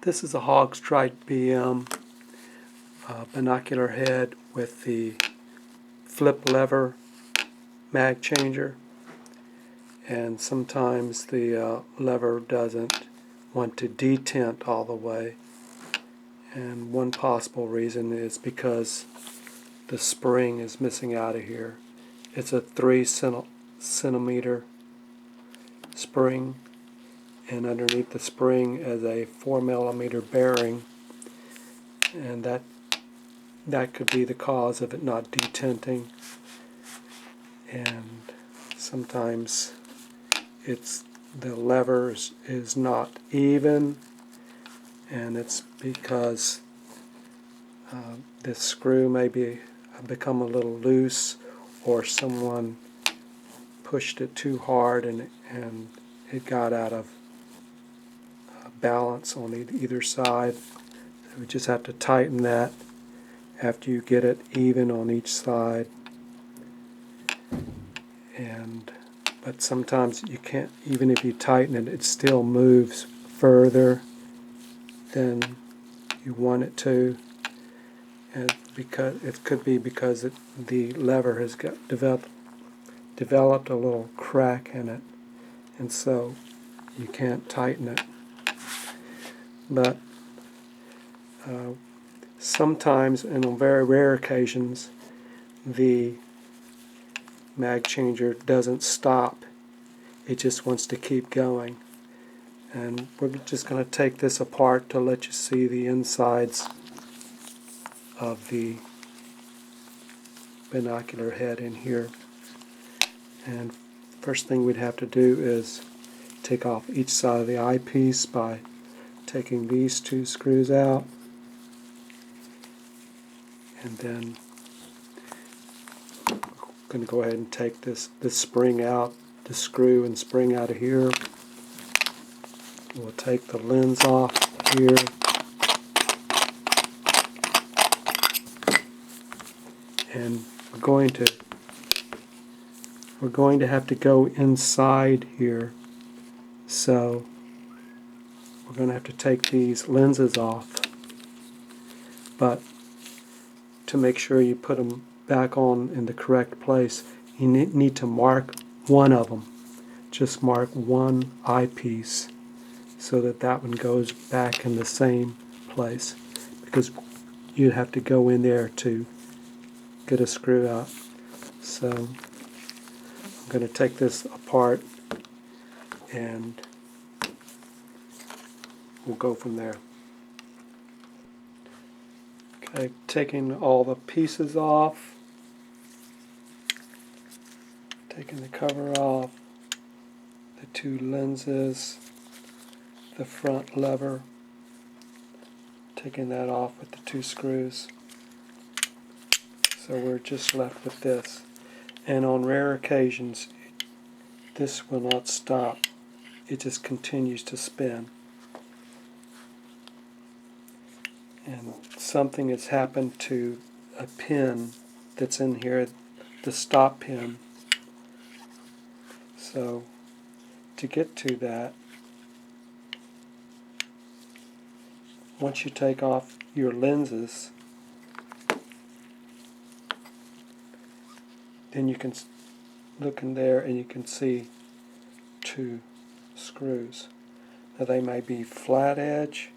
This is a Haag-Streit BM binocular head with the flip lever mag changer, and sometimes the lever doesn't want to detent all the way, and one possible reason is because the spring is missing out of here. It's a 3 centimeter spring, and underneath the spring is a 4 millimeter bearing, and that could be the cause of it not detenting. And sometimes the lever is not even, and it's because this screw may become a little loose, or someone pushed it too hard and it got out of balance on either side. So we just have to tighten that after you get it even on each side. But sometimes you can't, even if you tighten it, it still moves further than you want it to, and because it could be because the lever has developed a little crack in it, and so you can't tighten it. But sometimes, and on very rare occasions, the mag changer doesn't stop. It just wants to keep going. And we're just going to take this apart to let you see the insides of the binocular head in here. And first thing we'd have to do is take off each side of the eyepiece by taking these two screws out, and then I'm going to go ahead and take this spring out, the screw and spring out of here. We'll take the lens off here, and we're going to have to go inside here, so we're going to have to take these lenses off. But to make sure you put them back on in the correct place, you need to mark one of them. Just mark one eyepiece so that one goes back in the same place, because you'd have to go in there to get a screw out. So I'm going to take this apart and we'll go from there. Okay, taking all the pieces off, taking the cover off, the two lenses, the front lever, taking that off with the two screws. So we're just left with this. And on rare occasions, this will not stop. It just continues to spin. And something has happened to a pin that's in here, the stop pin. So to get to that, once you take off your lenses, then you can look in there and you can see two screws. Now they may be flat edge,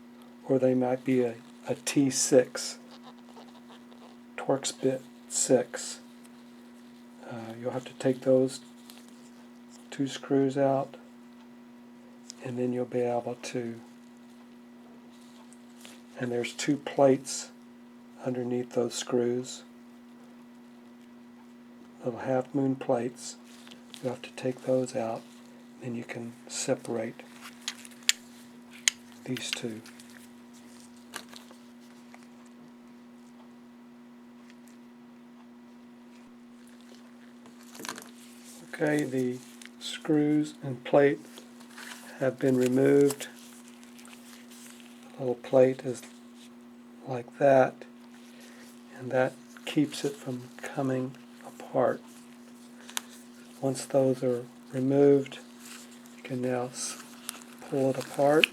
or they might be a T6, Torx bit 6. You'll have to take those two screws out, and then you'll be able to, and there's two plates underneath those screws, little half moon plates. You'll have to take those out, and you can separate these two. Okay, the screws and plate have been removed. The little plate is like that, and that keeps it from coming apart. Once those are removed, you can now pull it apart.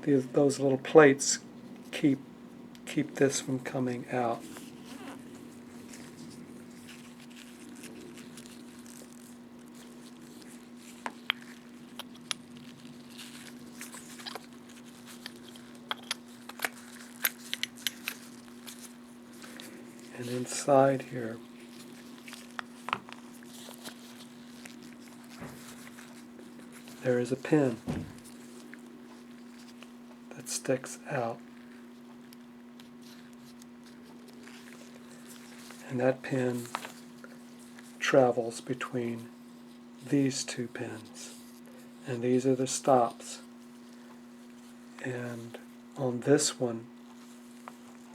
those little plates keep this from coming out. And inside here, there is a pin that sticks out. And that pin travels between these two pins. And these are the stops. And on this one,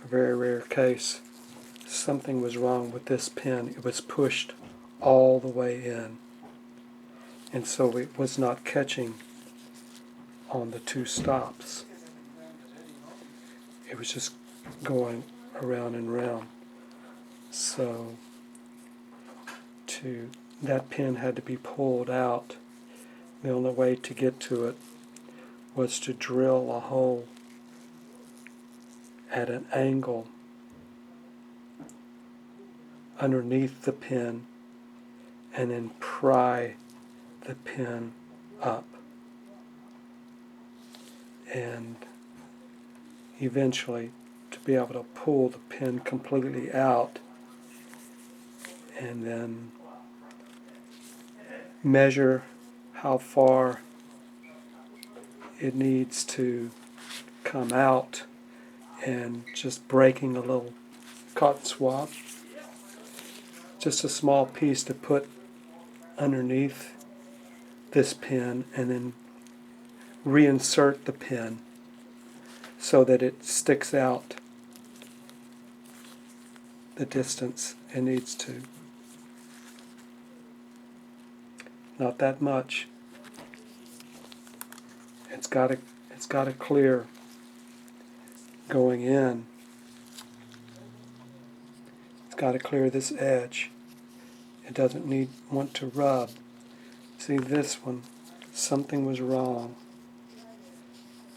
a very rare case, something was wrong with this pin. It was pushed all the way in. And so it was not catching on the two stops. It was just going around and around. So that pin had to be pulled out. The only way to get to it was to drill a hole at an angle underneath the pin and then pry the pin up. And eventually to be able to pull the pin completely out and then measure how far it needs to come out, and just breaking a little cotton swab, just a small piece to put underneath this pin and then reinsert the pin so that it sticks out the distance it needs to. Not that much. It's got to clear going in. It's got to clear this edge. It doesn't want to rub. See this one, something was wrong,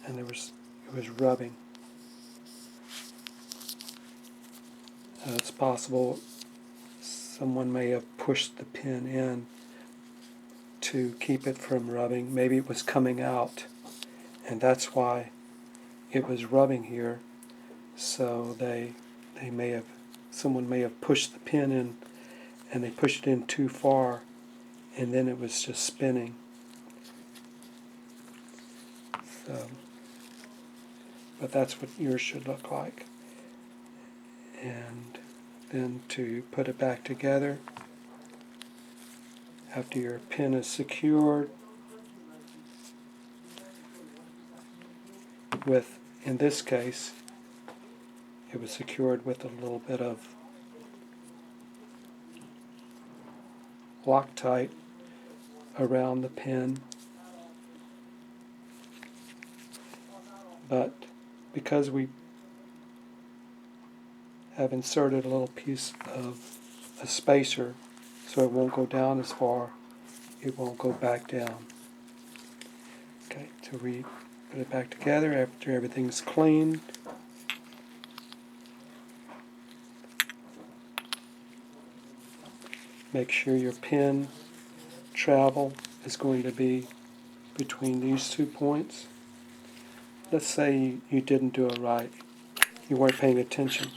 and it was rubbing. It's possible someone may have pushed the pin in to keep it from rubbing. Maybe it was coming out, and that's why it was rubbing here. So someone may have pushed the pin in, and they pushed it in too far, and then it was just spinning. So, but that's what yours should look like. And then to put it back together, after your pin is secured with, in this case, it was secured with a little bit of Loctite around the pin, but because we have inserted a little piece of a spacer so it won't go down as far, it won't go back down. Okay, to put it back together after everything's cleaned. Make sure your pin travel is going to be between these 2 points. Let's say you didn't do it right. You weren't paying attention.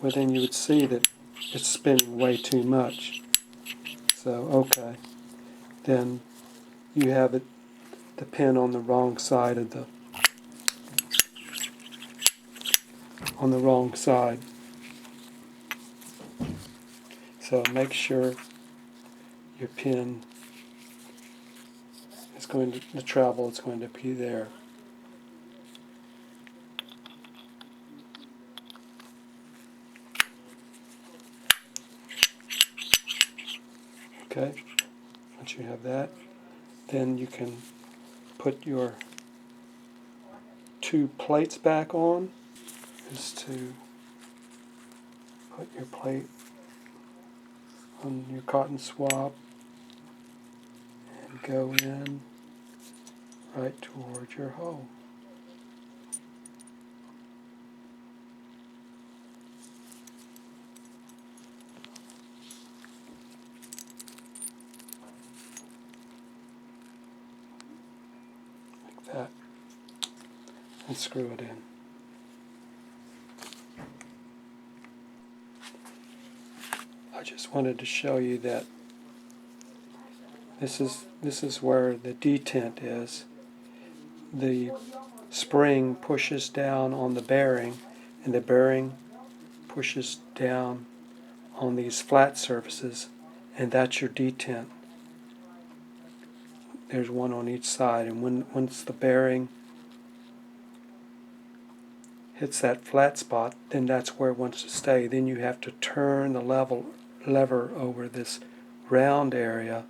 Well, then you would see that it's spinning way too much. So, okay. Then you have the pin on the wrong side of on the wrong side. So make sure your pin is going to, the travel is going to be there. Okay, once you have that, then you can put your 2 plates back on. Is to put your plate on your cotton swab and go in right toward your hole. that and screw it in. I just wanted to show you that this is where the detent is. The spring pushes down on the bearing, and the bearing pushes down on these flat surfaces, and that's your detent. There's one on each side, and once the bearing hits that flat spot, then that's where it wants to stay. Then you have to turn the lever over this round area,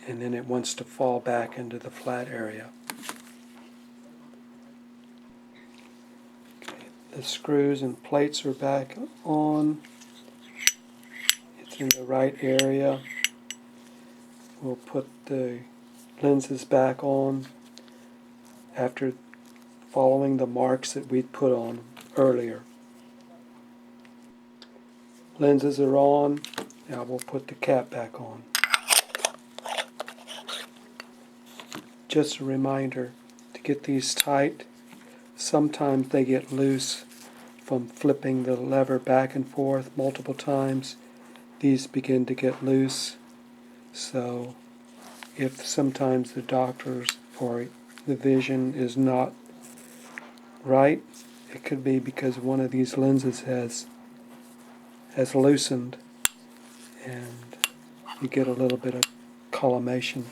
and then it wants to fall back into the flat area. Okay, the screws and plates are back on. It's in the right area. We'll put the lenses back on after following the marks that we'd put on earlier. Lenses are on. Now we'll put the cap back on. Just a reminder to get these tight. Sometimes they get loose from flipping the lever back and forth multiple times. These begin to get loose. So if sometimes the doctor's or the vision is not right, it could be because one of these lenses has loosened, and you get a little bit of collimation.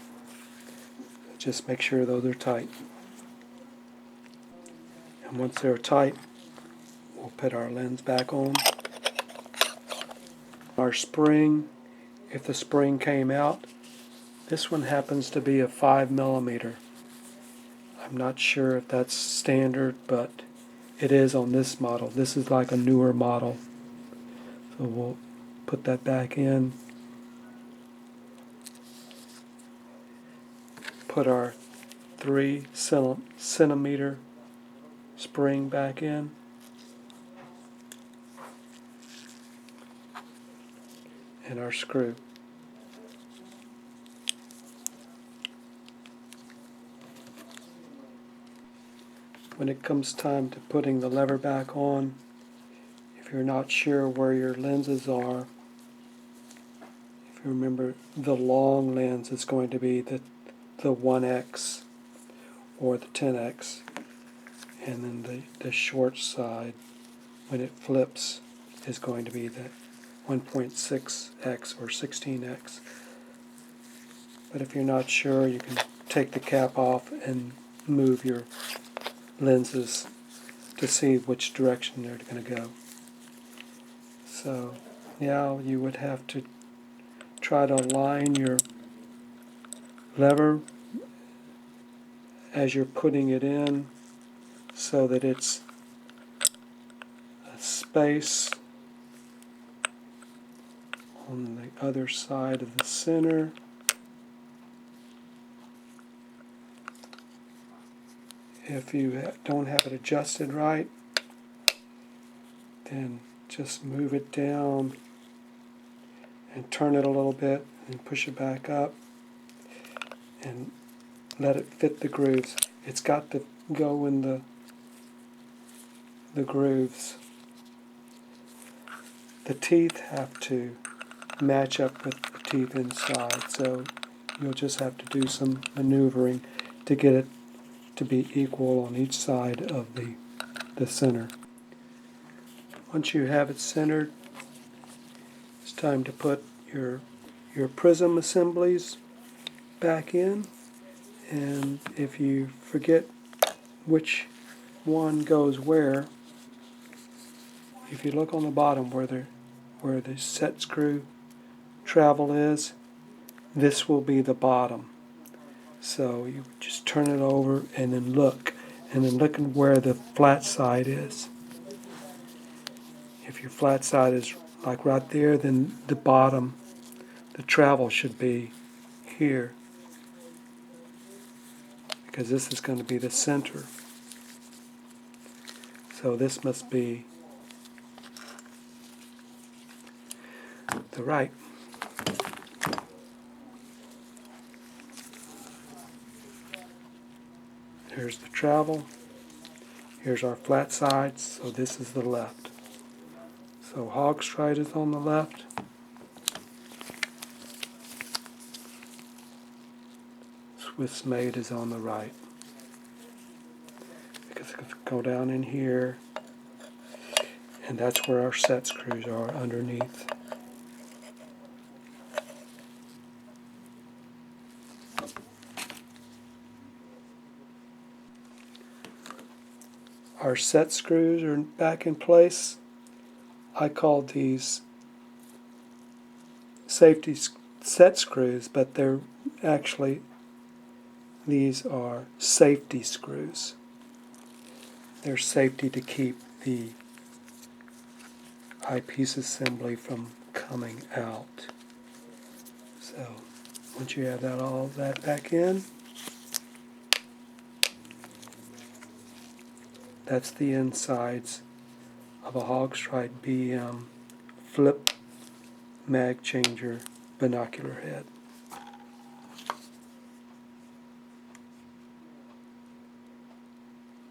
Just make sure those are tight. And once they're tight, we'll put our lens back on. Our spring, if the spring came out, this one happens to be a 5mm. I'm not sure if that's standard, but it is on this model. This is like a newer model. So we'll put that back in. Put our 3cm spring back in. And our screw. When it comes time to putting the lever back on, if you're not sure where your lenses are, if you remember, the long lens is going to be the 1x or the 10x, and then the short side, when it flips, is going to be the 1.6x or 16x. But if you're not sure, you can take the cap off and move your lenses to see which direction they're going to go. So now you would have to try to align your lever as you're putting it in so that it's a space on the other side of the center. If you don't have it adjusted right, then just move it down and turn it a little bit and push it back up and let it fit the grooves. It's got to go in the grooves. The teeth have to match up with the teeth inside, so you'll just have to do some maneuvering to get it to be equal on each side of the center. Once you have it centered, it's time to put your prism assemblies back in. And if you forget which one goes where, if you look on the bottom where the set screw travel is, this will be the bottom. So you just turn it over and then look at where the flat side is. If your flat side is like right there, then the bottom, the travel should be here, because this is going to be the center. So this must be the right. Here's the travel. Here's our flat sides, so this is the left. So Haag-Streit is on the left. Swiss made is on the right. Because it's go down in here, and that's where our set screws are underneath. Our set screws are back in place. I call these safety set screws, but they're actually, these are safety screws. They're safety to keep the eyepiece assembly from coming out. So once you have that all that back in, that's the insides of a Haag-Streit BM flip mag changer binocular head.